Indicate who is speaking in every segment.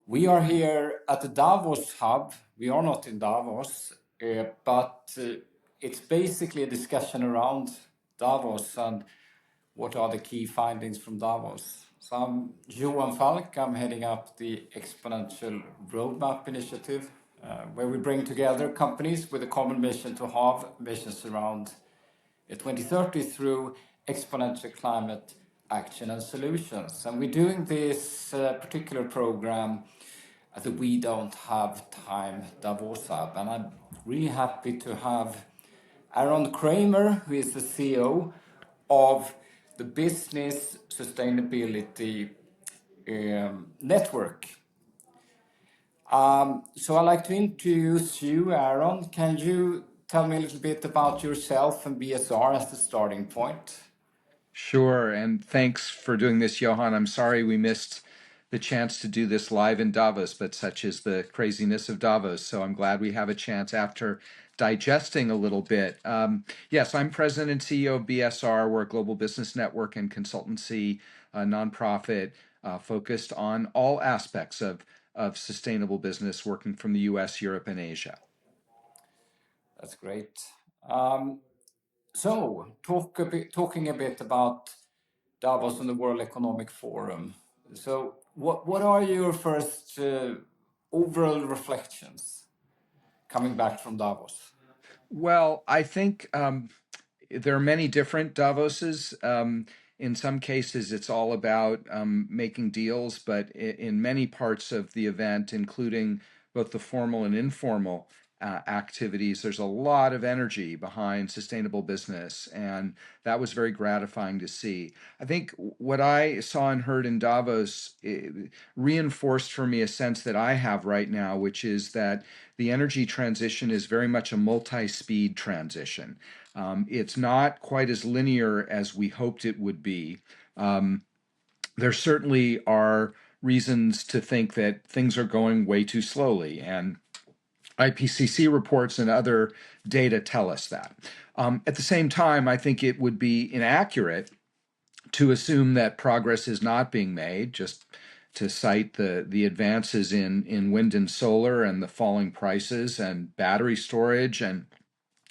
Speaker 1: We are here at the Davos hub. We are not in Davos, but it's basically a discussion around Davos and what are the key findings from Davos. So I'm Johan Falk. I'm heading up the Exponential Roadmap Initiative, where we bring together companies with a common mission to halve emissions around 2030 through exponential climate action and solutions. And we're doing this particular program at the We Don't Have Time Davos Hub. And I'm really happy to have Aron Cramer, who is the CEO of the Business Sustainability Network. So I'd like to introduce you, Aron. Can you tell me a little bit about yourself and BSR as the starting point?
Speaker 2: Sure, and thanks for doing this, Johan. I'm sorry we missed the chance to do this live in Davos, but such is the craziness of Davos. So I'm glad we have a chance after digesting a little bit. Yes, I'm president and CEO of BSR. We're a global business network and consultancy nonprofit focused on all aspects of sustainable business, working from the US, Europe, and Asia.
Speaker 1: That's great. So, talking a bit about Davos and the World Economic Forum. So, what are your first overall reflections coming back from Davos?
Speaker 2: Well, I think there are many different Davoses. In some cases, it's all about making deals, but in many parts of the event, including both the formal and informal activities, there's a lot of energy behind sustainable business, and that was very gratifying to see. I think what I saw and heard in Davos reinforced for me a sense that I have right now, which is that the energy transition is very much a multi-speed transition. It's not quite as linear as we hoped it would be. There certainly are reasons to think that things are going way too slowly, and IPCC reports and other data tell us that. At the same time, I think it would be inaccurate to assume that progress is not being made, just to cite the advances in wind and solar and the falling prices and battery storage and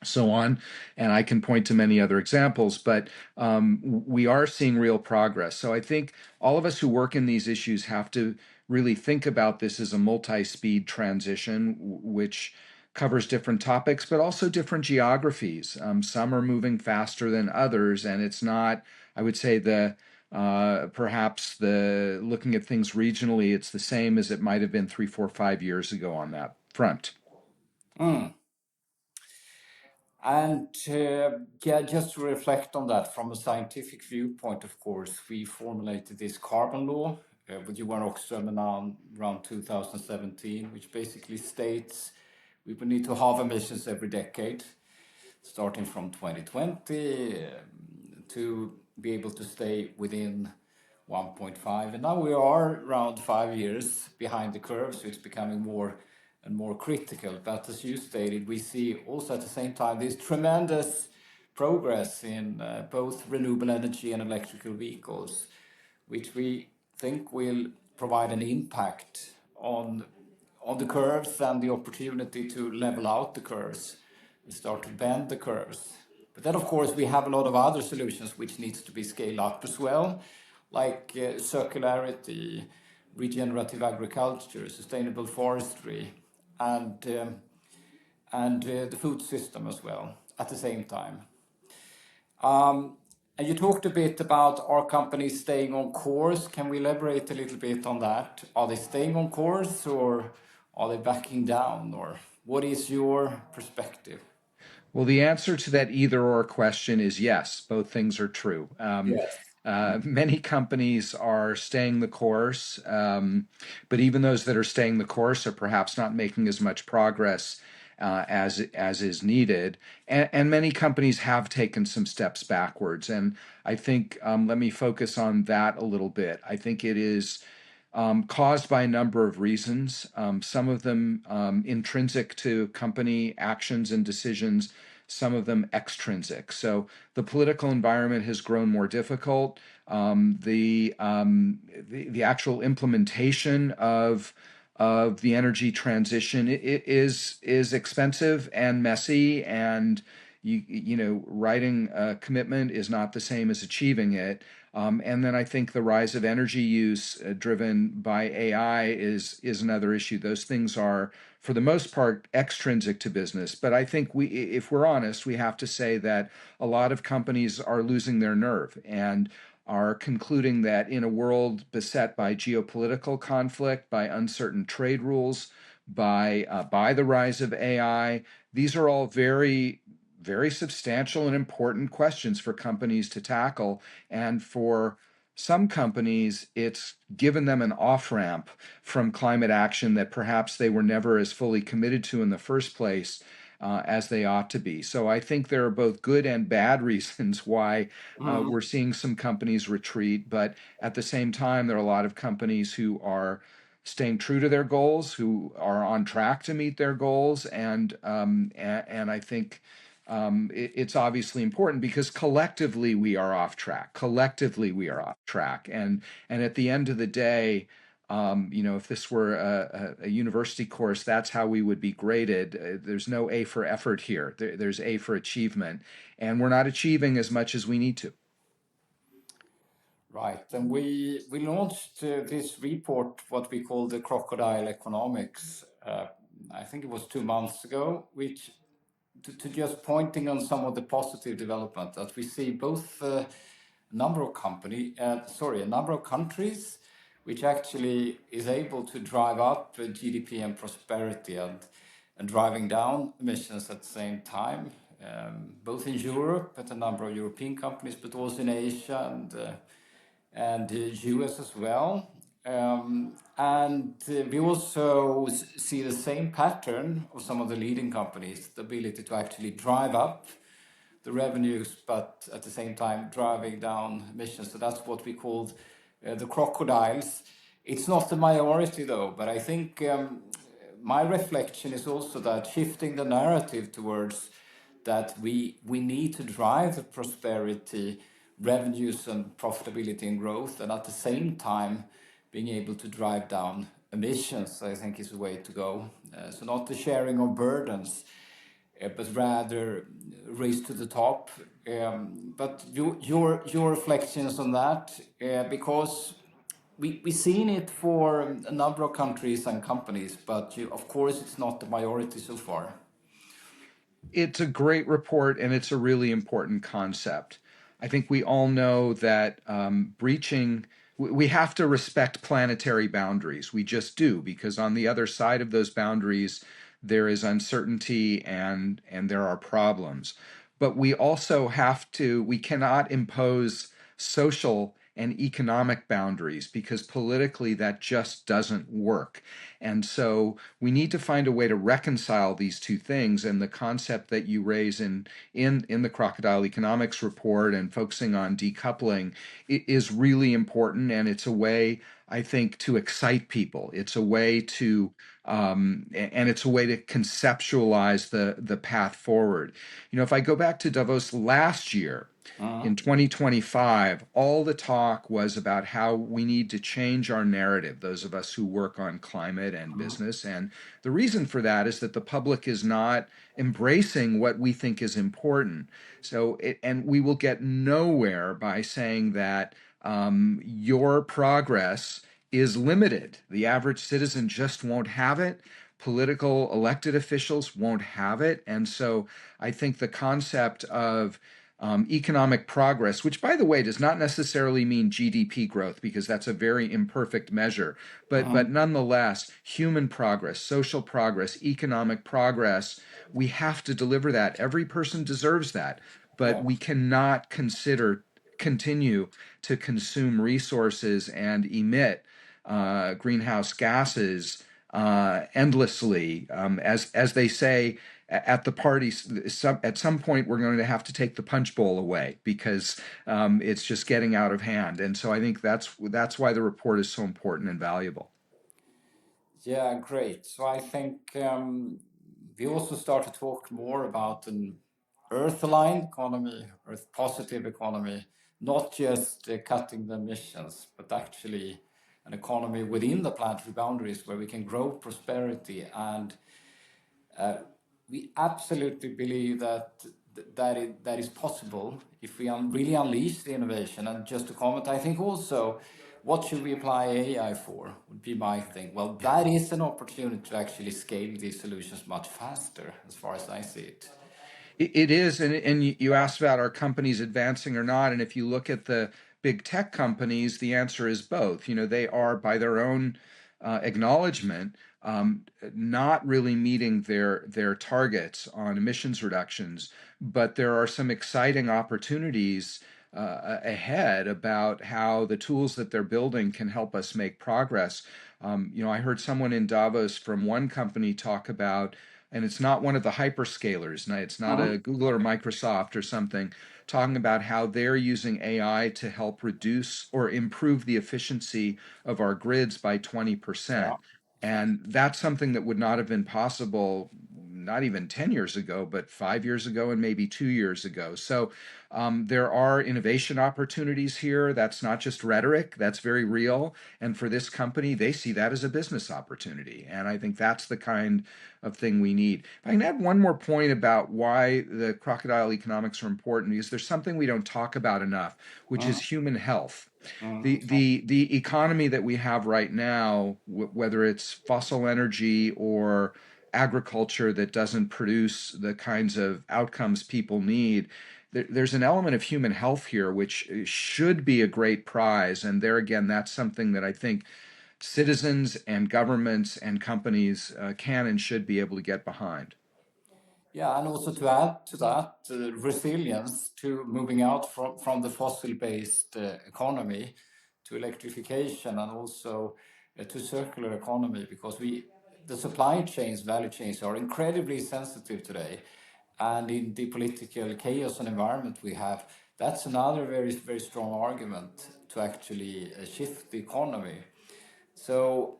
Speaker 2: so on. And I can point to many other examples, but we are seeing real progress. So I think all of us who work in these issues have to really think about this as a multi-speed transition, which covers different topics, but also different geographies. Some are moving faster than others, and it's not, I would say, perhaps the looking at things regionally, it's the same as it might have been 3, 4, 5 years ago on that front.
Speaker 1: And yeah, just to reflect on that from a scientific viewpoint, of course, we formulated this carbon law with Johan Rockström around 2017, which basically states we will need to halve emissions every decade, starting from 2020, to be able to stay within 1.5. And now we are around 5 years behind the curve, so it's becoming more and more critical. But as you stated, we see also at the same time this tremendous progress in both renewable energy and electrical vehicles, which we think will provide an impact on the curves and the opportunity to level out the curves and start to bend the curves. But then, of course, we have a lot of other solutions which needs to be scaled up as well, like circularity, regenerative agriculture, sustainable forestry, and the food system as well at the same time. And you talked a bit about our companies staying on course. Can we elaborate a little bit on that? Are they staying on course, or are they backing down, or what is your perspective?
Speaker 2: Well, the answer to that either or question is yes, both things are true.
Speaker 1: Yes.
Speaker 2: Many companies are staying the course, but even those that are staying the course are perhaps not making as much progress as is needed. And many companies have taken some steps backwards. And I think, let me focus on that a little bit. I think it is caused by a number of reasons, some of them intrinsic to company actions and decisions, some of them extrinsic. So the political environment has grown more difficult. The actual implementation of of the energy transition it is expensive and messy, and you know, writing a commitment is not the same as achieving it. And then I think the rise of energy use driven by AI is another issue. Those things are, for the most part, extrinsic to business. But I think if we're honest, we have to say that a lot of companies are losing their nerve and are concluding that in a world beset by geopolitical conflict, by uncertain trade rules, by the rise of AI, these are all very substantial and important questions for companies to tackle. And for some companies, it's given them an off ramp from climate action that perhaps they were never as fully committed to in the first place as they ought to be. So I think there are both good and bad reasons why we're seeing some companies retreat. But at the same time, there are a lot of companies who are staying true to their goals, who are on track to meet their goals, and I think it's obviously important because collectively we are off track. Collectively we are off track, and at the end of the day, you know, if this were a university course, that's how we would be graded. There's no A for effort here. There's A for achievement, and we're not achieving as much as we need to.
Speaker 1: Right. And we launched this report, what we call the crocodile economics. I think it was 2 months ago, which to just pointing on some of the positive development that we see both a number of a number of countries which actually is able to drive up GDP and prosperity and driving down emissions at the same time, both in Europe at a number of European companies, but also in Asia and the US as well. And we also see the same pattern of some of the leading companies, the ability to actually drive up the revenues, but at the same time driving down emissions. So that's what we call the crocodiles. It's not the majority though, but I think my reflection is also that shifting the narrative towards that we need to drive the prosperity, revenues and profitability and growth, and at the same time being able to drive down emissions, I think is the way to go. So not the sharing of burdens, but rather race to the top. But your reflections on that, because we've seen it for a number of countries and companies, but of course it's not the majority so far.
Speaker 2: It's a great report and it's a really important concept. I think we all know that we have to respect planetary boundaries. We just do, because on the other side of those boundaries, there is uncertainty and there are problems. But we also we cannot impose social and economic boundaries because politically that just doesn't work. And so we need to find a way to reconcile these two things. And the concept that you raise in the Crocodile Economics report and focusing on decoupling is really important. And it's a way, I think, to excite people. It's a way to and it's a way to conceptualize the path forward. You know, if I go back to Davos last year, in 2025, all the talk was about how we need to change our narrative, those of us who work on climate and business. And the reason for that is that the public is not embracing what we think is important. And we will get nowhere by saying that your progress is limited. The average citizen just won't have it. Political elected officials won't have it. And so I think the concept of economic progress, which, by the way, does not necessarily mean GDP growth, because that's a very imperfect measure, but nonetheless, human progress, social progress, economic progress, we have to deliver that. Every person deserves that, but we cannot continue to consume resources and emit greenhouse gases endlessly. As they say at the parties, at some point we're going to have to take the punch bowl away because it's just getting out of hand. And so I think that's why the report is so important and valuable.
Speaker 1: Yeah, great. So I think we also start to talk more about an earth-aligned economy, earth-positive economy, not just cutting the emissions, but actually an economy within the planetary boundaries where we can grow prosperity. And we absolutely believe that is possible if we really unleash the innovation. And just to comment, I think also, what should we apply AI for would be my thing. Well, that is an opportunity to actually scale these solutions much faster, as far as I see it.
Speaker 2: It is, and you asked about are companies advancing or not, and if you look at the big tech companies, the answer is both. You know, they are by their own acknowledgement not really meeting their targets on emissions reductions, but there are some exciting opportunities ahead about how the tools that they're building can help us make progress. You know, I heard someone in Davos from one company talk about, and it's not one of the hyperscalers, it's not a Google or Microsoft or something, talking about how they're using AI to help reduce or improve the efficiency of our grids by 20%. And that's something that would not have been possible, not even 10 years ago, but 5 years ago and maybe 2 years ago. So there are innovation opportunities here. That's not just rhetoric, that's very real. And for this company, they see that as a business opportunity. And I think that's the kind of thing we need. If I can add one more point about why the crocodile economics are important, because there's something we don't talk about enough, which is human health. The economy that we have right now, whether it's fossil energy or agriculture that doesn't produce the kinds of outcomes people need, there's an element of human health here which should be a great prize. And there again, that's something that I think citizens and governments and companies can and should be able to get behind.
Speaker 1: Yeah, and also to add to that, resilience to moving out from the fossil-based economy to electrification, and also to circular economy, because the supply chains, value chains are incredibly sensitive today. And in the political chaos and environment we have, that's another very, very strong argument to actually shift the economy. So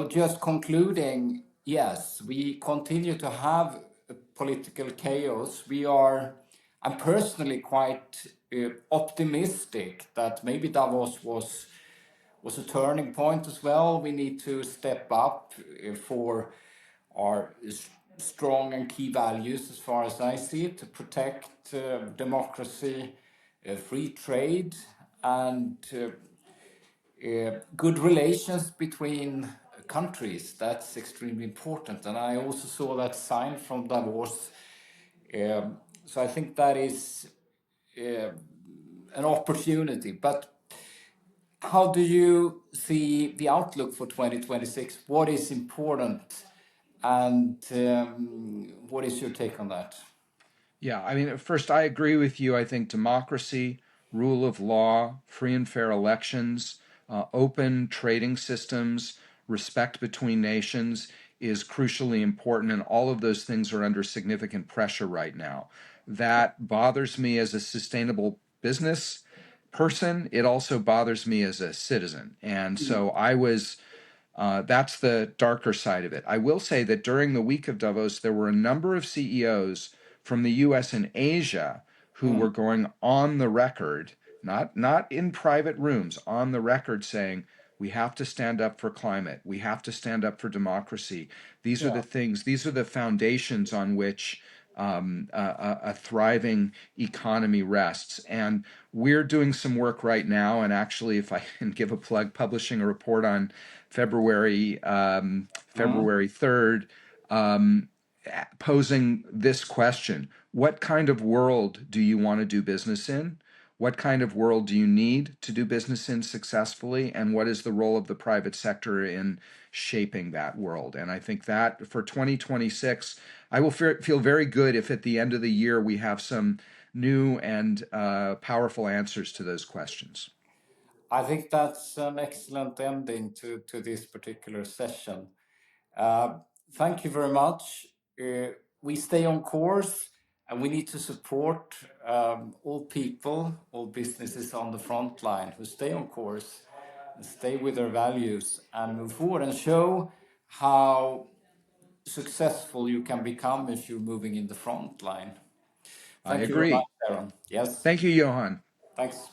Speaker 1: just concluding, yes, we continue to have a political chaos. I'm personally quite optimistic that maybe Davos was a turning point as well. We need to step up for our strong and key values, as far as I see it, to protect democracy, free trade, and good relations between countries. That's extremely important. And I also saw that sign from Davos. So I think that is an opportunity. But how do you see the outlook for 2026? What is important? And what is your take on that?
Speaker 2: Yeah, I mean, first, I agree with you. I think democracy, rule of law, free and fair elections, open trading systems, respect between nations is crucially important. And all of those things are under significant pressure right now. That bothers me as a sustainable business person. It also bothers me as a citizen. And so that's the darker side of it. I will say that during the week of Davos, there were a number of CEOs from the US and Asia who were going on the record, not in private rooms, on the record saying, we have to stand up for climate. We have to stand up for democracy. These are the things, these are the foundations on which a thriving economy rests. And we're doing some work right now. And actually, if I can give a plug, publishing a report on February 3rd, posing this question: what kind of world do you want to do business in? What kind of world do you need to do business in successfully? And what is the role of the private sector in shaping that world? And I think that for 2026, I will feel very good if at the end of the year we have some new and powerful answers to those questions.
Speaker 1: I think that's an excellent ending to this particular session. Thank you very much. We stay on course, and we need to support all people, all businesses on the front line who stay on course and stay with their values and move forward and show how successful you can become if you're moving in the front line.
Speaker 2: I
Speaker 1: Thank you very much,
Speaker 2: agree.
Speaker 1: Aron. Yes,
Speaker 2: Thank you, Johan.
Speaker 1: thanks.